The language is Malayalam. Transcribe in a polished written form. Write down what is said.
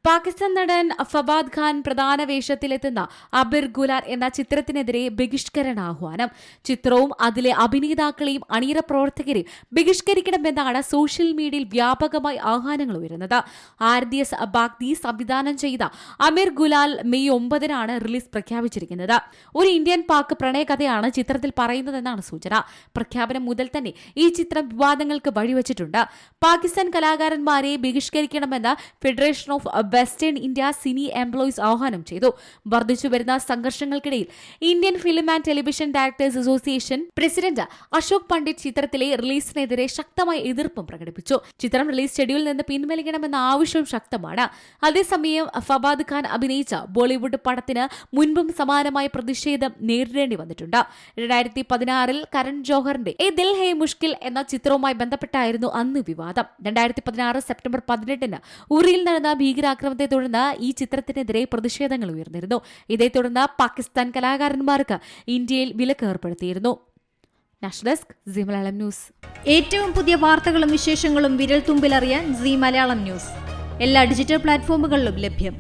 പാകിസ്ഥാൻ നടൻ ഫവാദ് ഖാൻ പ്രധാന വേഷത്തിലെത്തുന്ന അബിർ ഗുലാർ എന്ന ചിത്രത്തിനെതിരെ ബഹിഷ്കരണാഹ്വാനം. ചിത്രവും അതിലെ അഭിനേതാക്കളെയും അണിയറ പ്രവർത്തകരെയും ബഹിഷ്കരിക്കണമെന്നാണ് സോഷ്യൽ മീഡിയയിൽ വ്യാപകമായി ആഹ്വാനങ്ങൾ ഉയരുന്നത്. ആർഡിഎസ് ബാഗ്ദി സംവിധാനം ചെയ്ത അമീർ ഗുലാൽ മെയ് 9 റിലീസ് പ്രഖ്യാപിച്ചിരിക്കുന്നത്. ഒരു ഇന്ത്യൻ പാക് പ്രണയകഥയാണ് ചിത്രത്തിൽ പറയുന്നതെന്നാണ് സൂചന. പ്രഖ്യാപനം മുതൽ തന്നെ ഈ ചിത്രം വിവാദങ്ങൾക്ക് വഴിവെച്ചിട്ടുണ്ട്. പാകിസ്ഥാൻ കലാകാരന്മാരെ ബഹിഷ്കരിക്കണമെന്ന് federation of western India cine employees ആഹ്വാനം ചെയ്തു. വർദ്ധിച്ചുവരുന്ന സംഘർഷങ്ങൾക്കിടയിൽ Indian film and television directors association president Ashok Pandit ചിത്രത്തിലെ റിലീസിനെതിരെ ശക്തമായ എതിർപ്പും പ്രകടിപ്പിച്ചു. ചിത്രം റിലീസ് ഷെഡ്യൂളിൽ നിന്ന് പിൻവലിക്കണമെന്ന ആവശ്യവും ശക്തമാണ്. അതേസമയം ഫവാദ് ഖാൻ അഭിനയിച്ച ബോളിവുഡ് പടത്തിന് മുൻപും സമാനമായ പ്രതിഷേധം നേരിടേണ്ടി വന്നിട്ടുണ്ട്. 2016 കരൺ ജോഹറിന്റെ എ ദിൽ ഹേ മുഷ്കിൽ എന്ന ചിത്രവുമായി ബന്ധപ്പെട്ടായിരുന്നു അന്ന് വിവാദം. 2016 സെപ്റ്റംബർ 18 ഉറിയിൽ നടന്ന ഭീകരാക്രമണത്തെ തുടർന്ന് ഈ ചിത്രത്തിനെതിരെ പ്രതിഷേധങ്ങൾ ഉയർന്നിരുന്നു. ഇതേ തുടർന്ന് പാകിസ്ഥാൻ കലാകാരന്മാർക്ക് ഇന്ത്യയിൽ വിലക്ക് ഏർപ്പെടുത്തിയിരുന്നു. National desk Zee Malayalam news. ഏറ്റവും പുതിയ വാർത്തകളും വിശേഷങ്ങളും വിരൽ തുമ്പിലറിയാൻ സീ മലയാളം ന്യൂസ് എല്ലാ ഡിജിറ്റൽ പ്ലാറ്റ്ഫോമുകളിലും ലഭ്യം.